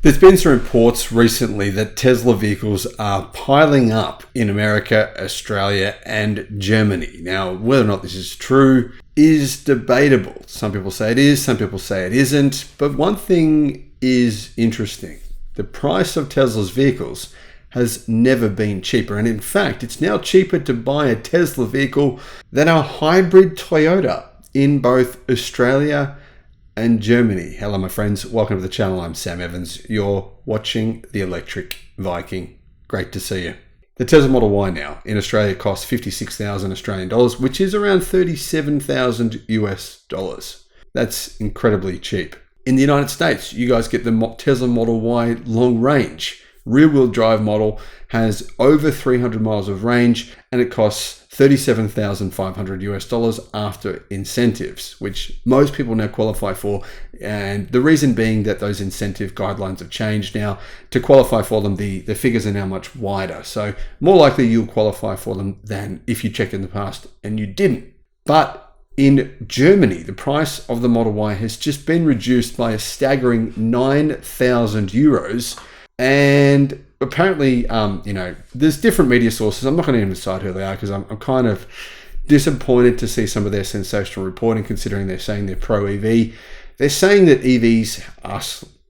There's been some reports recently that Tesla vehicles are piling up in America, Australia, and Germany. Now, whether or not this is true is debatable. Some people say it is, some people say it isn't. But one thing is interesting. The price of Tesla's vehicles has never been cheaper. And in fact, it's now cheaper to buy a Tesla vehicle than a hybrid Toyota in both Australia and Germany. Hello, my friends. Welcome to the channel. I'm Sam Evans. You're watching the Electric Viking. Great to see you. The Tesla Model Y now in Australia costs 56,000 Australian dollars, which is around 37,000 US dollars. That's incredibly cheap. In the United States, you guys get the Tesla Model Y long range. Rear-wheel drive model has over 300 miles of range, and it costs 37,500 US dollars after incentives, which most people now qualify for. And the reason being that those incentive guidelines have changed now. To qualify for them, the figures are now much wider. So more likely you'll qualify for them than if you checked in the past and you didn't. But in Germany, the price of the Model Y has just been reduced by a staggering 9,000 euros. And apparently, there's different media sources. I'm not going to even decide who they are because I'm kind of disappointed to see some of their sensational reporting, considering they're saying they're pro-EV. They're saying that EVs are,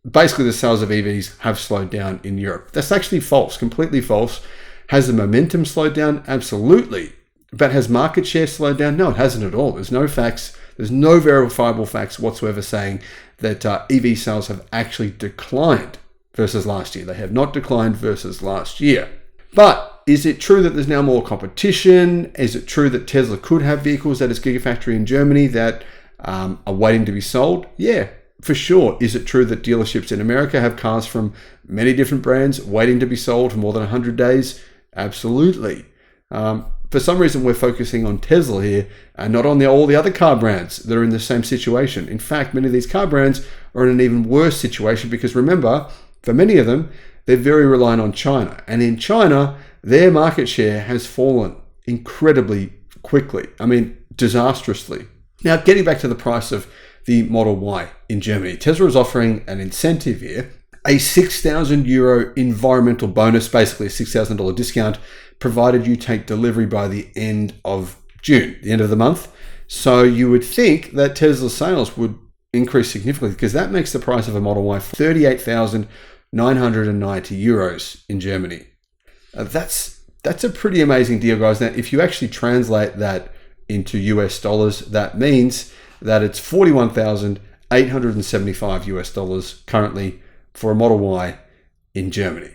basically the sales of EVs have slowed down in Europe. That's actually false, completely false. Has the momentum slowed down? Absolutely. But has market share slowed down? No, it hasn't at all. There's no facts. There's no verifiable facts whatsoever saying that EV sales have actually declined versus last year. They have not declined versus last year. But is it true that there's now more competition? Is it true that Tesla could have vehicles at its Gigafactory in Germany that are waiting to be sold? Yeah, for sure. Is it true that dealerships in America have cars from many different brands waiting to be sold for more than 100 days? Absolutely. For some reason, we're focusing on Tesla here and not on all the other car brands that are in the same situation. In fact, many of these car brands are in an even worse situation because remember, for many of them, they're very reliant on China. And in China, their market share has fallen incredibly quickly. I mean, disastrously. Now, getting back to the price of the Model Y in Germany, Tesla is offering an incentive here, a 6,000 euro environmental bonus, basically a $6,000 discount, provided you take delivery by the end of June, the end of the month. So you would think that Tesla sales would increase significantly because that makes the price of a Model Y 38,990 euros in Germany. That's a pretty amazing deal, guys. Now, if you actually translate that into US dollars, that means that it's 41,875 US dollars currently for a Model Y in Germany.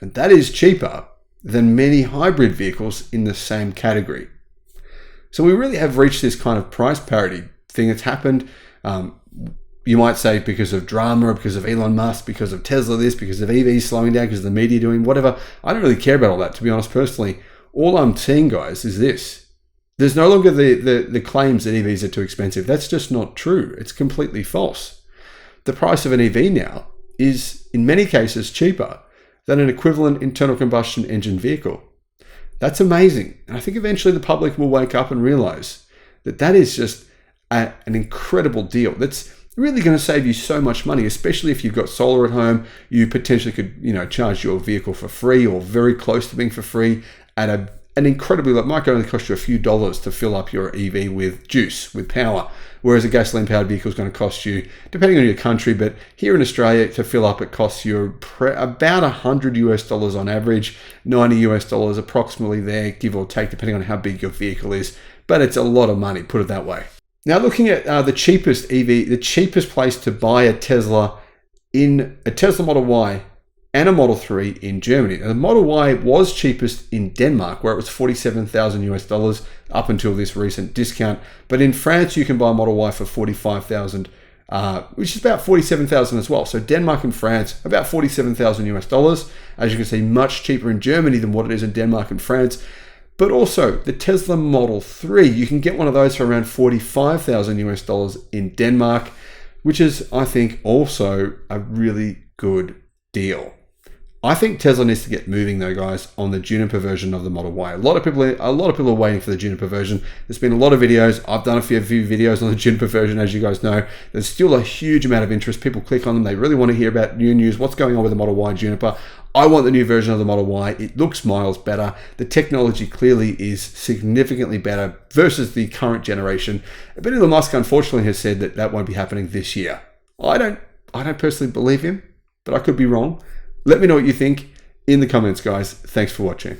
And that is cheaper than many hybrid vehicles in the same category. So we really have reached this kind of price parity thing that's happened. You might say because of drama, or because of Elon Musk, because of Tesla this, because of EVs slowing down, because of the media doing whatever. I don't really care about all that, to be honest, personally. All I'm seeing, guys, is this. There's no longer the claims that EVs are too expensive. That's just not true. It's completely false. The price of an EV now is, in many cases, cheaper than an equivalent internal combustion engine vehicle. That's amazing. And I think eventually the public will wake up and realize that that is just an incredible deal. That's really going to save you so much money, especially if you've got solar at home. You potentially could, charge your vehicle for free or very close to being for free at an incredibly low. It might only cost you a few dollars to fill up your EV with juice, with power, whereas a gasoline-powered vehicle is going to cost you, depending on your country, but here in Australia, to fill up, it costs you about 100 US dollars on average, 90 US dollars approximately there, give or take, depending on how big your vehicle is. But it's a lot of money, put it that way. Now, looking at the cheapest EV, the cheapest place to buy a Tesla in a Tesla Model Y and a Model 3 in Germany. Now, the Model Y was cheapest in Denmark, where it was 47,000 US dollars up until this recent discount. But in France, you can buy a Model Y for 45,000, which is about 47,000 as well. So Denmark and France, about 47,000 US dollars. As you can see, much cheaper in Germany than what it is in Denmark and France. But also the Tesla Model 3, you can get one of those for around 45,000 US dollars in Denmark, which is, I think, also a really good deal. I think Tesla needs to get moving though, guys, on the Juniper version of the Model Y. A lot of people are waiting for the Juniper version. There's been a lot of videos. I've done a few videos on the Juniper version, as you guys know. There's still a huge amount of interest. People click on them. They really want to hear about new news. What's going on with the Model Y Juniper? I want the new version of the Model Y. It looks miles better. The technology clearly is significantly better versus the current generation. But Elon Musk, unfortunately, has said that won't be happening this year. I don't personally believe him, but I could be wrong. Let me know what you think in the comments, guys. Thanks for watching.